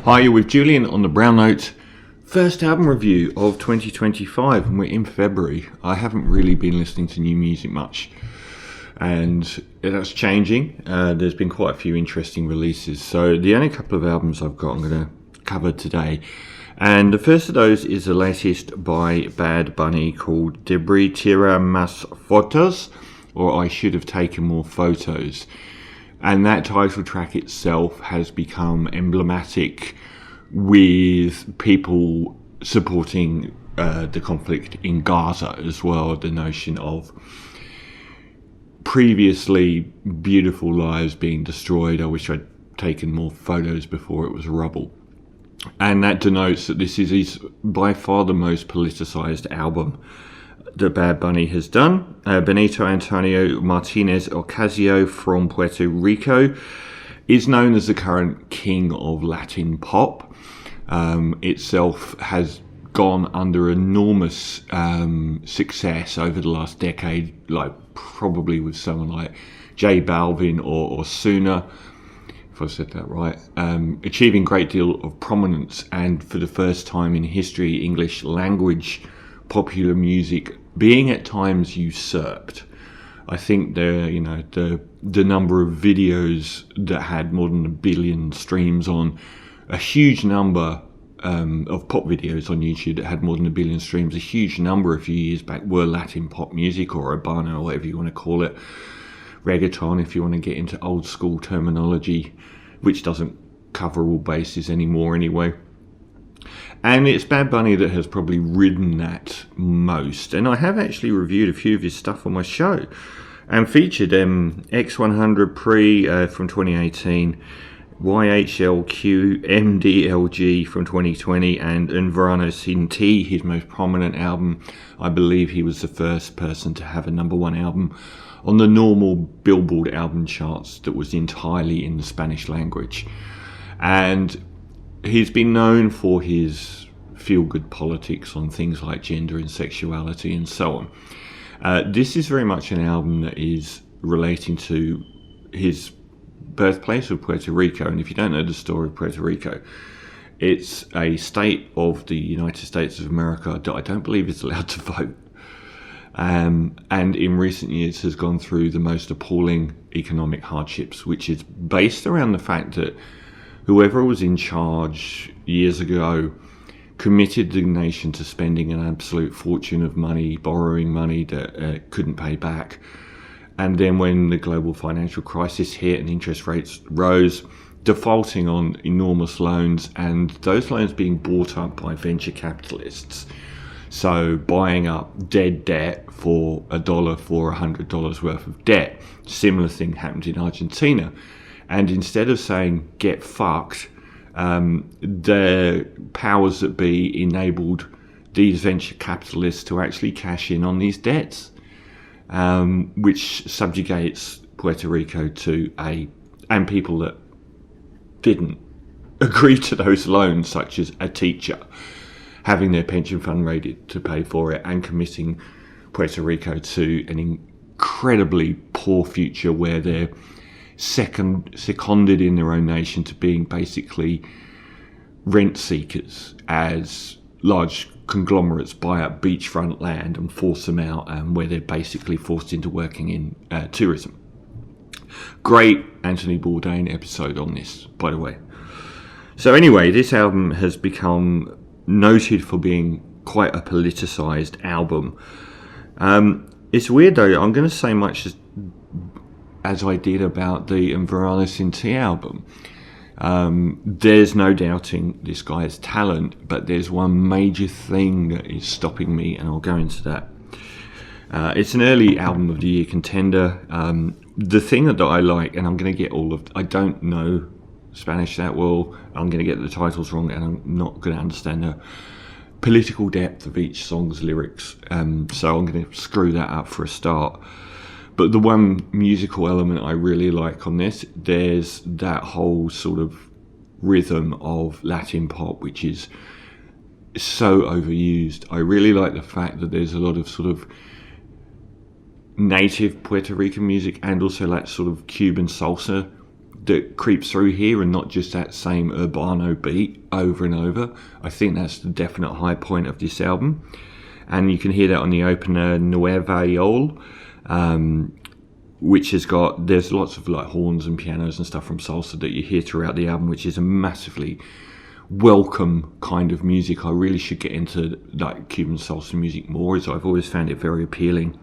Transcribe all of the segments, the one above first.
Hi, you're with Julian on the Brown Note. First album review of 2025, and we're in February. I haven't really been listening to new music much, and that's changing. There's been quite a few interesting releases. So the only couple of albums I've got I'm going to cover today. And the first of those is the latest by Bad Bunny called DeBÍ Tira Más FOToS, or I Should Have Taken More Photos. And that title track itself has become emblematic with people supporting the conflict in Gaza as well. The notion of previously beautiful lives being destroyed. I wish I'd taken more photos before it was rubble. And that denotes that this is by far the most politicized album that Bad Bunny has done. Benito Antonio Martínez Ocasio from Puerto Rico is known as the current king of Latin pop. Itself has gone under enormous success over the last decade, like probably with someone like J Balvin or Sooner, if I said that right, achieving a great deal of prominence, and for the first time in history, English language popular music being at times usurped. I think the number of videos that had more than 1 billion streams on, a huge number of pop videos on YouTube that had more than 1 billion streams, a huge number a few years back were Latin pop music, or urbana, or whatever you want to call it, reggaeton if you want to get into old school terminology, which doesn't cover all bases anymore anyway. And it's Bad Bunny that has probably ridden that most. And I have actually reviewed a few of his stuff on my show and featured X100 Pre from 2018, YHLQ MDLG from 2020, and Un Verano Sin Ti, his most prominent album. I believe he was the first person to have a #1 album on the normal Billboard album charts that was entirely in the Spanish language. And he's been known for his feel-good politics on things like gender and sexuality and so on. This is very much an album that is relating to his birthplace of Puerto Rico. And if you don't know the story of Puerto Rico, it's a state of the United States of America that I don't believe is allowed to vote. And in recent years has gone through the most appalling economic hardships, which is based around the fact that whoever was in charge years ago committed the nation to spending an absolute fortune of money, borrowing money that couldn't pay back. And then when the global financial crisis hit and interest rates rose, defaulting on enormous loans, and those loans being bought up by venture capitalists. So buying up dead debt for $1 for $100 worth of debt. Similar thing happened in Argentina. And instead of saying, get fucked, the powers that be enabled these venture capitalists to actually cash in on these debts, which subjugates Puerto Rico to and people that didn't agree to those loans, such as a teacher, having their pension fund raided to pay for it, and committing Puerto Rico to an incredibly poor future where they're seconded in their own nation to being basically rent seekers as large conglomerates buy up beachfront land and force them out, and where they're basically forced into working in tourism. Great Anthony Bourdain episode on this, by the way. So anyway, this album has become noted for being quite a politicized album. It's weird though, I'm going to say much as I did about the Un Verano Sin Ti album. There's no doubting this guy's talent, but there's one major thing that is stopping me, and I'll go into that. It's an early album of the year contender. The thing that I like, and I'm going to get I don't know Spanish that well, I'm going to get the titles wrong, and I'm not going to understand the political depth of each song's lyrics, so I'm going to screw that up for a start. But the one musical element I really like on this, there's that whole sort of rhythm of Latin pop, which is so overused. I really like the fact that there's a lot of sort of native Puerto Rican music and also like sort of Cuban salsa that creeps through here, and not just that same urbano beat over and over. I think that's the definite high point of this album, and you can hear that on the opener Nueva York, which there's lots of like horns and pianos and stuff from salsa that you hear throughout the album, which is a massively welcome kind of music. I really should get into like Cuban salsa music more, as I've always found it very appealing.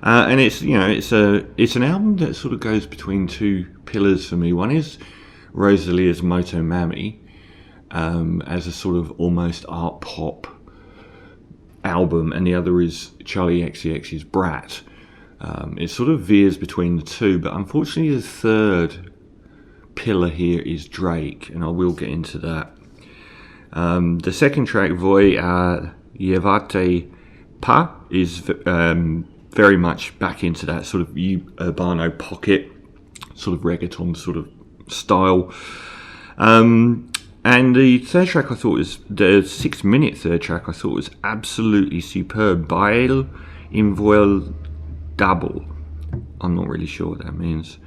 And it's an album that sort of goes between two pillars for me. One is Rosalia's Moto Mami, as a sort of almost art pop album, and the other is Charlie XCX's Brat. It sort of veers between the two, but unfortunately the third pillar here is Drake, and I will get into that. The second track, Voy a Llevarte Pa, is very much back into that sort of urbano pocket, sort of reggaeton sort of style. And the third track I thought was, the 6-minute third track I thought was absolutely superb. Baile Inviolable. I'm not really sure what that means.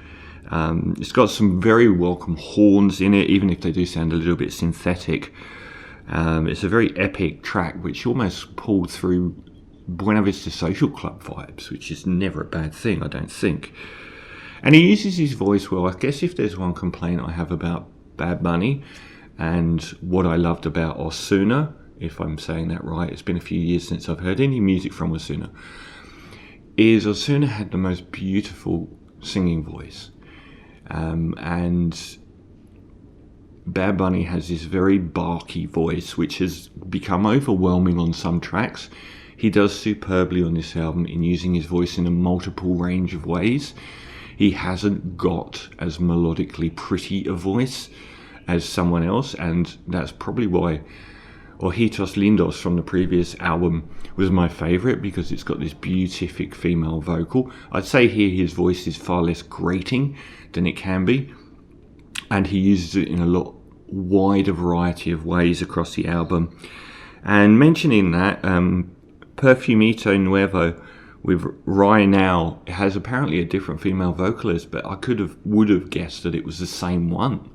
It's got some very welcome horns in it, even if they do sound a little bit synthetic. It's a very epic track, which almost pulled through Buena Vista Social Club vibes, which is never a bad thing, I don't think. And he uses his voice well. I guess if there's one complaint I have about Bad Bunny, and what I loved about Ozuna, if I'm saying that right, it's been a few years since I've heard any music from Ozuna, is Ozuna had the most beautiful singing voice. And Bad Bunny has this very barky voice, which has become overwhelming on some tracks. He does superbly on this album in using his voice in a multiple range of ways. He hasn't got as melodically pretty a voice as someone else, and that's probably why Ojitos Lindos from the previous album was my favourite, because it's got this beatific female vocal. I'd say here his voice is far less grating than it can be, and he uses it in a lot wider variety of ways across the album. And mentioning that, Perfumito Nuevo with Rye Now has apparently a different female vocalist, but I would have guessed that it was the same one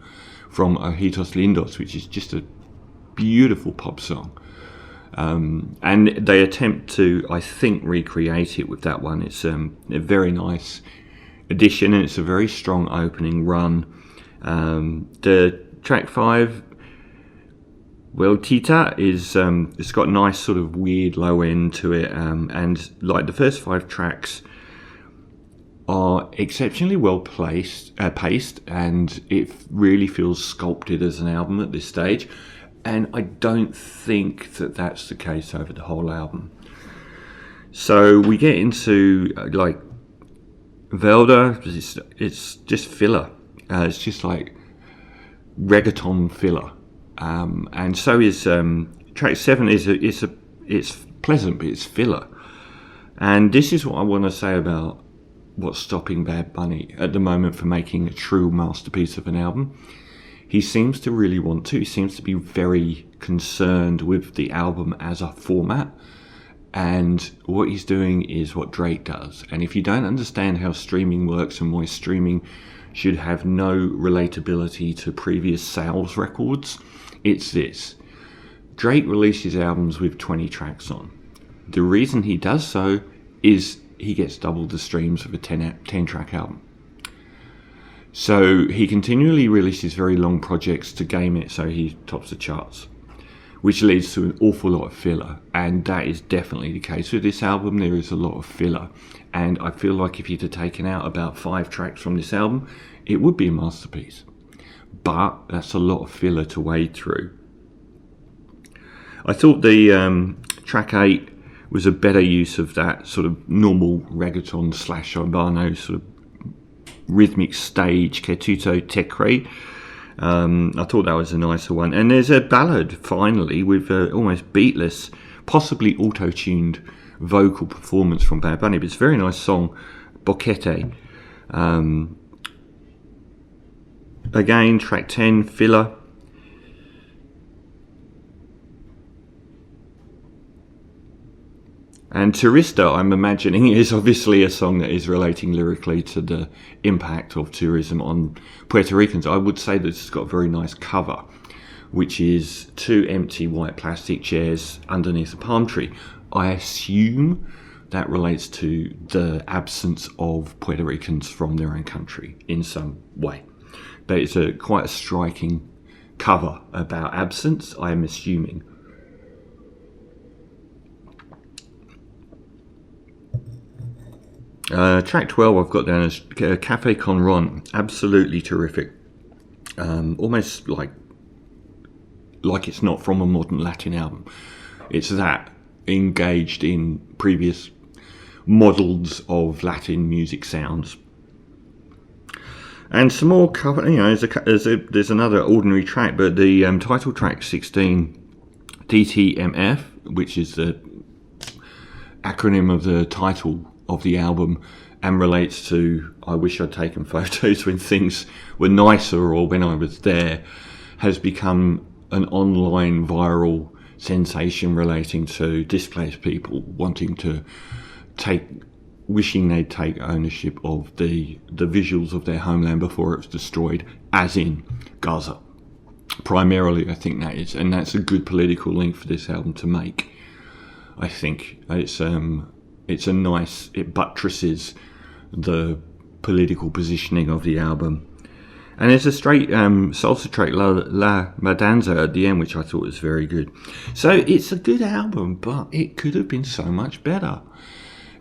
from Ojitos Lindos, which is just a beautiful pop song. And they attempt to, I think, recreate it with that one. It's a very nice addition, and it's a very strong opening run. The track 5, Vueltita, is it's got a nice sort of weird low end to it, and like the first 5 tracks are exceptionally well paced, and it really feels sculpted as an album at this stage. And I don't think that that's the case over the whole album. So we get into like Velda. It's just filler. It's just like reggaeton filler. And so is track 7. It's pleasant, but it's filler. And this is what I want to say about what's stopping Bad Bunny at the moment for making a true masterpiece of an album. He seems to really want to. He seems to be very concerned with the album as a format. And what he's doing is what Drake does. And if you don't understand how streaming works and why streaming should have no relatability to previous sales records, it's this. Drake releases albums with 20 tracks on. The reason he does so is he gets double the streams of a 10-track album. So he continually releases very long projects to game it so he tops the charts, which leads to an awful lot of filler, and that is definitely the case with this album. There is a lot of filler, and I feel like if you'd have taken out about 5 tracks from this album, it would be a masterpiece. But that's a lot of filler to wade through. I thought the track 8 was a better use of that sort of normal reggaeton / urbano sort of rhythmic stage, Que Tuto Te Cree. I thought that was a nicer one. And there's a ballad, finally, with almost beatless, possibly auto-tuned vocal performance from Bad Bunny. But it's a very nice song, Boquete. Again, track 10, filler. And Turista, I'm imagining, is obviously a song that is relating lyrically to the impact of tourism on Puerto Ricans. I would say that it's got a very nice cover, which is 2 empty white plastic chairs underneath a palm tree. I assume that relates to the absence of Puerto Ricans from their own country in some way. But it's quite a striking cover about absence, I'm assuming. Track 12 I've got down as Cafe Con Ron. Absolutely terrific. Almost like it's not from a modern Latin album. It's that engaged in previous models of Latin music sounds. And some more cover, there's another ordinary track, but the title track 16, DTMF, which is the acronym of the title of the album and relates to I wish I'd taken photos when things were nicer or when I was there, has become an online viral sensation relating to displaced people wishing they'd take ownership of the visuals of their homeland before it was destroyed, as in Gaza. Primarily, I think that is, and that's a good political link for this album to make. I think it's a nice, it buttresses the political positioning of the album. And there's a straight salsa track, La Madanza, at the end, which I thought was very good. So it's a good album, but it could have been so much better.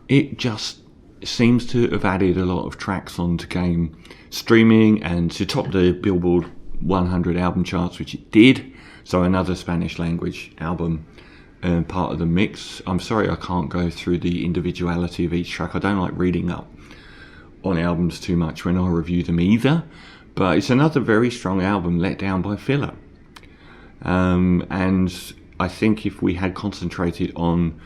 It just seems to have added a lot of tracks onto game streaming and to top the Billboard 100 album charts, which it did. So another Spanish language album. Part of the mix. I'm sorry I can't go through the individuality of each track. I don't like reading up on albums too much when I review them either, but it's another very strong album let down by filler. And I think if we had concentrated on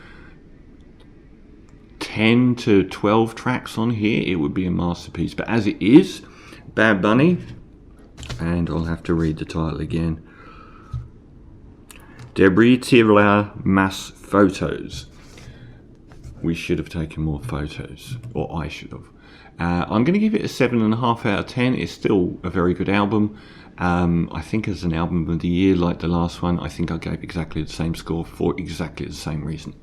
10 to 12 tracks on here, it would be a masterpiece. But as it is, Bad Bunny, and I'll have to read the title again, DeBÍ tirar más fotos. We should have taken more photos, or I should have. I'm going to give it a 7.5 out of 10. It's still a very good album. I think as an album of the year, like the last one, I think I gave exactly the same score for exactly the same reason.